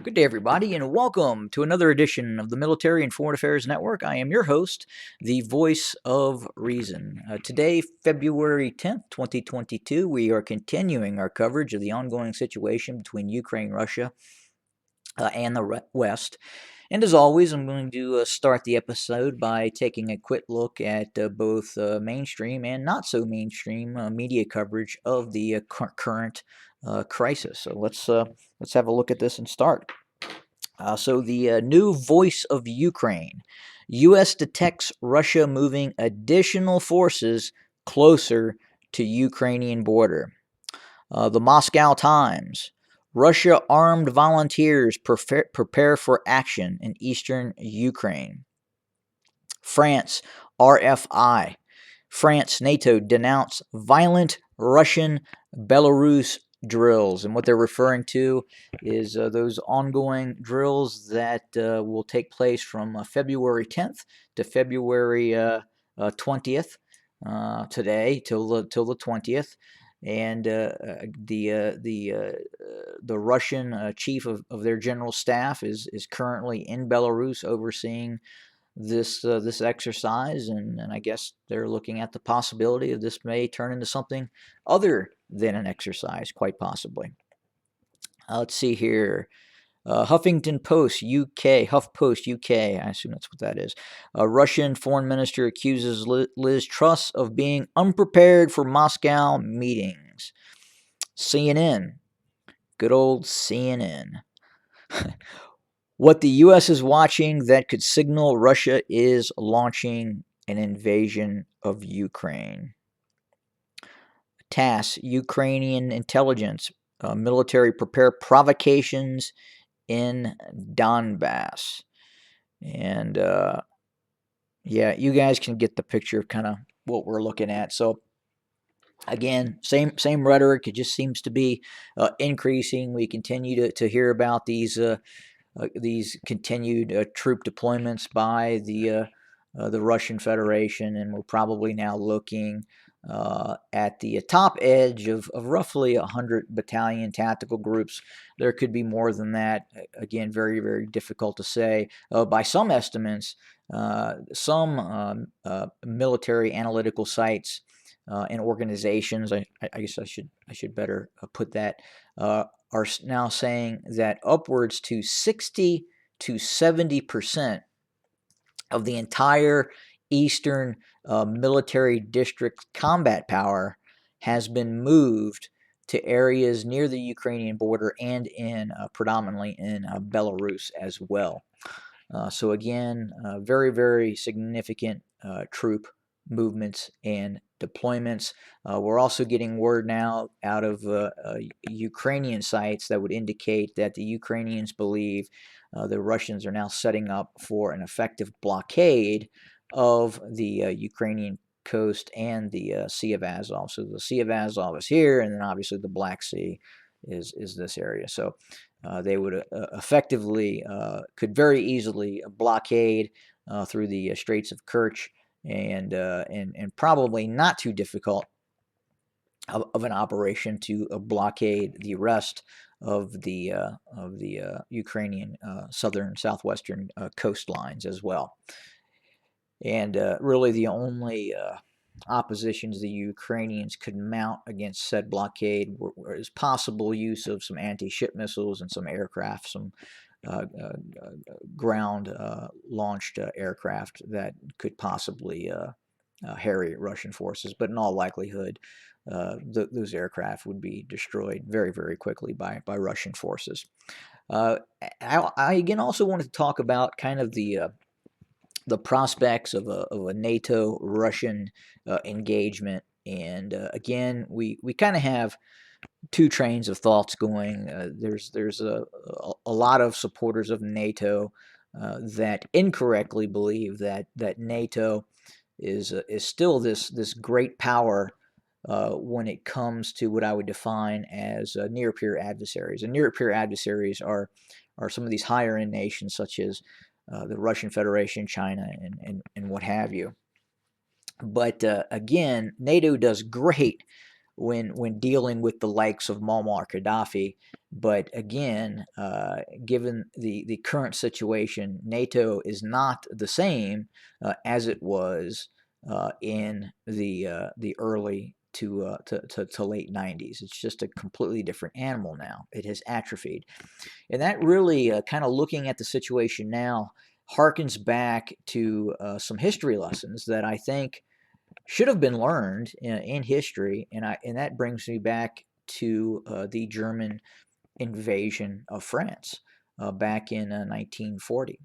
Good day, everybody, and welcome to another edition of the Military and Foreign Affairs Network. I am your host, the voice of reason. Today, February 10th, 2022, we are continuing our coverage of the ongoing situation between Ukraine, Russia, and the West. And as always, I'm going to start the episode by taking a quick look at both mainstream and not so mainstream media coverage of the current crisis. So let's have a look at this and start. So the new voice of Ukraine. U.S. detects Russia moving additional forces closer to Ukrainian border. The Moscow Times. Russia armed volunteers prepare for action in eastern Ukraine. France, RFI. France, NATO denounce violent Russian Belarus drills. And what they're referring to is those ongoing drills that will take place from February 10th to February 20th, today till the 20th. And the Russian chief of their general staff is currently in Belarus overseeing this exercise, and I guess they're looking at the possibility of this may turn into something other than an exercise, quite possibly. Let's see here. Huffington Post UK, HuffPost UK, I assume that's what that is. A Russian foreign minister accuses Liz Truss of being unprepared for Moscow meetings. CNN, good old CNN. What the U.S. is watching that could signal Russia is launching an invasion of Ukraine. TASS, Ukrainian intelligence, military prepare provocations in Donbass. And yeah, you guys can get the picture of kind of what we're looking at. So again, same rhetoric. It just seems to be increasing. We continue to hear about these continued troop deployments by the Russian Federation, and we're probably now looking at the top edge of roughly 100 battalion tactical groups. There could be more than that. Again, very, very difficult to say. By some estimates, some military analytical sites and organizations, I guess I should better put that, are now saying that upwards to 60 to 70% of the entire Eastern military district combat power has been moved to areas near the Ukrainian border and in predominantly in Belarus as well. So again, very, very significant troop movements and deployments. We're also getting word now out of Ukrainian sites that would indicate that the Ukrainians believe the Russians are now setting up for an effective blockade of the Ukrainian coast and the Sea of Azov. So the Sea of Azov is here, and then obviously the Black Sea is this area. So they would effectively could very easily blockade through the Straits of Kerch, and probably not too difficult of an operation to blockade the rest of the Ukrainian southern southwestern coastlines as well. And really, the only oppositions the Ukrainians could mount against said blockade is possible use of some anti-ship missiles and some aircraft, some ground launched aircraft that could possibly harry Russian forces. But in all likelihood, those aircraft would be destroyed very, very quickly by Russian forces. I again also wanted to talk about kind of the prospects of a NATO Russian engagement. And again, we kind of have two trains of thoughts going. There's a lot of supporters of NATO that incorrectly believe that NATO is still this great power when it comes to what I would define as near peer adversaries. And near peer adversaries are some of these higher end nations such as the Russian Federation, China, and what have you. But again, NATO does great when dealing with the likes of Muammar Gaddafi. But again, given the current situation, NATO is not the same as it was in the early to late 90s. It's just a completely different animal now. It has atrophied. And that really, kind of looking at the situation now, harkens back to some history lessons that I think should have been learned in history. And that brings me back to the German invasion of France back in 1940.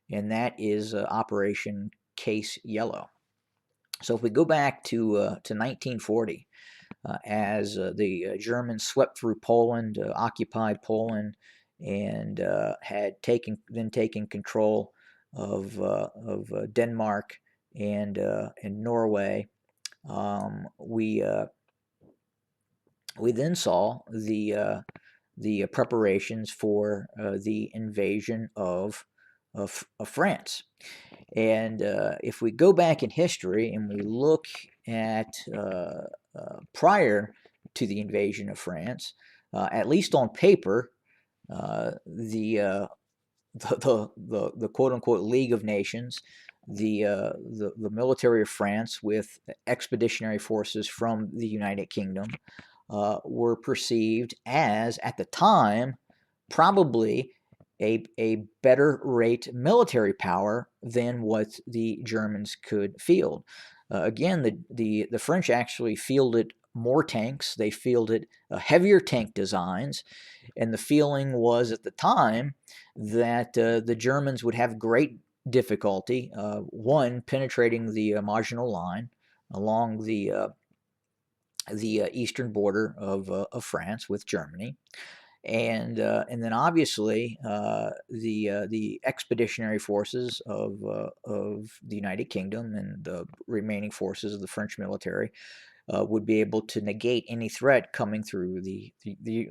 And that is Operation Case Yellow. So if we go back to 1940, as the Germans swept through Poland, occupied Poland, and had taken control of Denmark and Norway. We then saw the preparations for the invasion of France. And if we go back in history and we look at prior to the invasion of France, at least on paper, the quote unquote League of Nations, the military of France with expeditionary forces from the United Kingdom were perceived as, at the time, probably a better rate military power than what the Germans could field. Again, the French actually fielded more tanks. They fielded heavier tank designs, and the feeling was at the time that the Germans would have great difficulty, one, penetrating the Maginot Line along the eastern border of France with Germany, and then obviously the expeditionary forces of the United Kingdom and the remaining forces of the French military would be able to negate any threat coming through the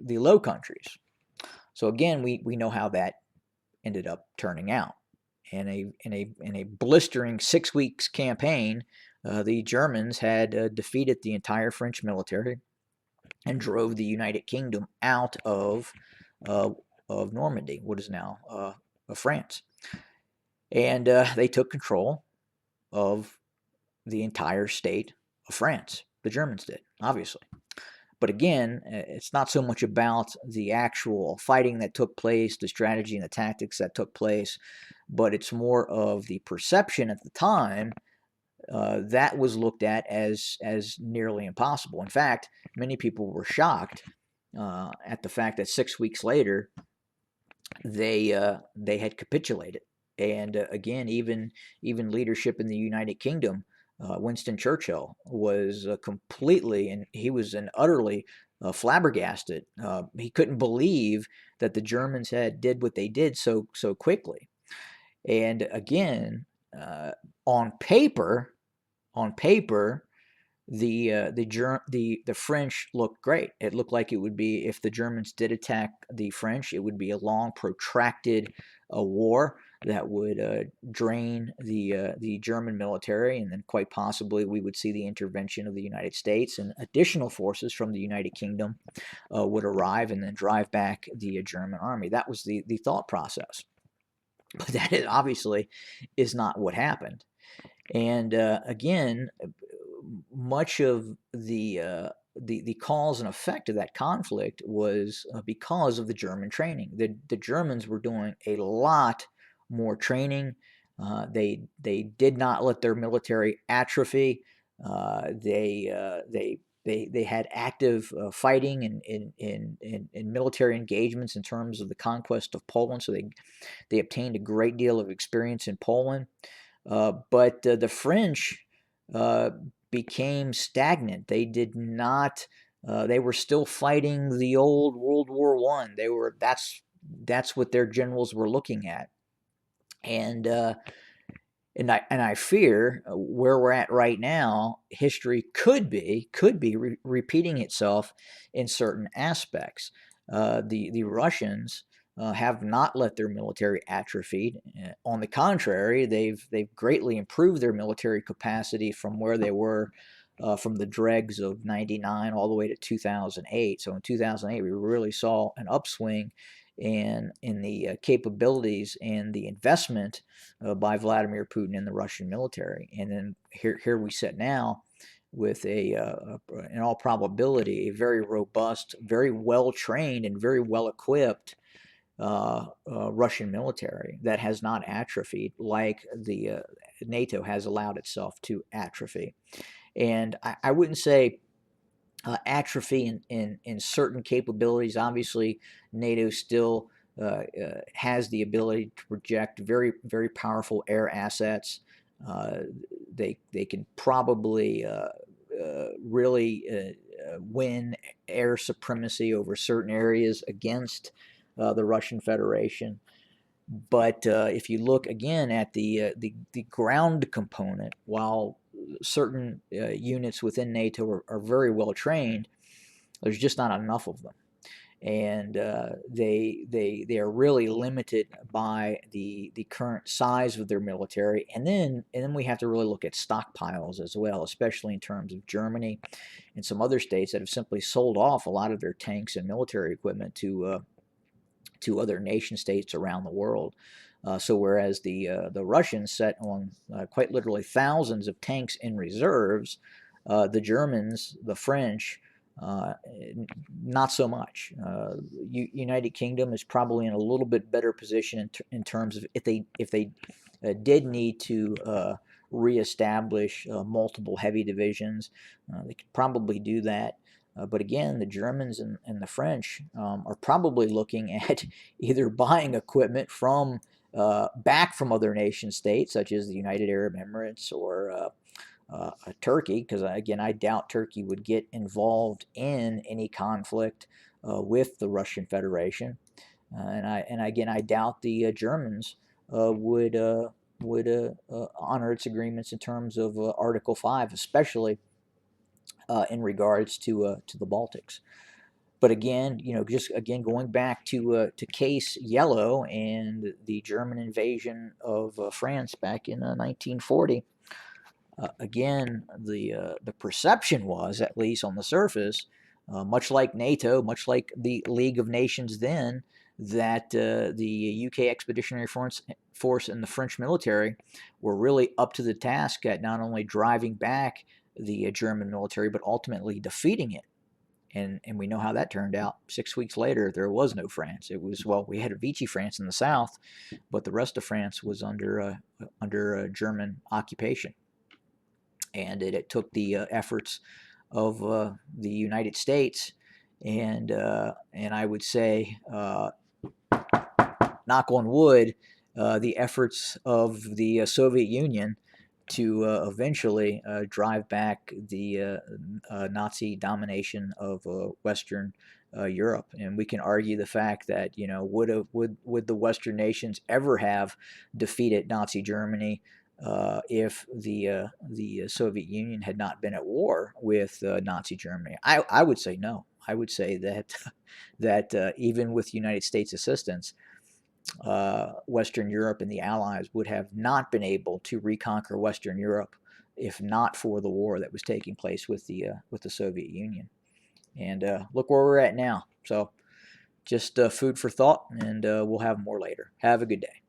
Low Countries. So again, we know how that ended up turning out. In a blistering 6 weeks campaign, the Germans had defeated the entire French military and drove the United Kingdom out of Normandy, what is now France. And they took control of the entire state of France. The Germans did, obviously. But again, it's not so much about the actual fighting that took place, the strategy and the tactics that took place, but it's more of the perception at the time that was looked at as nearly impossible. In fact, many people were shocked at the fact that 6 weeks later they had capitulated. And again, even leadership in the United Kingdom, Winston Churchill was completely, and he was an utterly flabbergasted. He couldn't believe that the Germans did what they did so quickly. And again, on paper, the French looked great. It looked like it would be, if the Germans did attack the French, it would be a long, protracted war that would drain the German military, and then quite possibly we would see the intervention of the United States, and additional forces from the United Kingdom would arrive and then drive back the German army. That was the thought process. But that obviously is not what happened. And again, much of the cause and effect of that conflict was because of the German training. The Germans were doing a lot more training. They did not let their military atrophy. They had active fighting in military engagements in terms of the conquest of Poland. So they obtained a great deal of experience in Poland. But the French became stagnant. They did not. They were still fighting the old World War I. That's what their generals were looking at, and I fear where we're at right now, history could be repeating itself in certain aspects. The Russians have not let their military atrophy. On the contrary, they've greatly improved their military capacity from where they were from the dregs of '99 all the way to 2008. So in 2008, we really saw an upswing in the capabilities and the investment by Vladimir Putin in the Russian military. And then here we sit now with in all probability, a very robust, very well trained, and very well equipped Russian military that has not atrophied like the NATO has allowed itself to atrophy. And I wouldn't say atrophy in certain capabilities. Obviously, NATO still has the ability to project very, very powerful air assets. They can probably really win air supremacy over certain areas against the Russian Federation. But if you look again at the ground component, while certain units within NATO are very well trained, there's just not enough of them, and they are really limited by the current size of their military. And then we have to really look at stockpiles as well, especially in terms of Germany and some other states that have simply sold off a lot of their tanks and military equipment to other nation states around the world. So whereas the Russians set on quite literally thousands of tanks in reserves, the Germans, the French, not so much. United Kingdom is probably in a little bit better position in terms of if they did need to reestablish multiple heavy divisions, they could probably do that. But again, the Germans and the French are probably looking at either buying equipment from back from other nation states, such as the United Arab Emirates or Turkey, because again, I doubt Turkey would get involved in any conflict with the Russian Federation, and again, I doubt the Germans would honor its agreements in terms of Article 5, especially in regards to the Baltics. But again, just again going back to Case Yellow and the German invasion of France back in 1940. Again, the perception was, at least on the surface, much like NATO, much like the League of Nations then, that the UK Expeditionary Force and the French military were really up to the task at not only driving back the German military, but ultimately defeating it. And we know how that turned out. 6 weeks later, there was no France. It was, well, we had a Vichy France in the south, but the rest of France was under German occupation. And it took the efforts of the United States and I would say, knock on wood, the efforts of the Soviet Union to eventually drive back the Nazi domination of Western Europe. And we can argue the fact that, would the Western nations ever have defeated Nazi Germany if the Soviet Union had not been at war with Nazi Germany? I would say no. I would say that even with United States assistance, Western Europe and the Allies would have not been able to reconquer Western Europe if not for the war that was taking place with the Soviet Union. And look where we're at now. So just food for thought, and we'll have more later. Have a good day.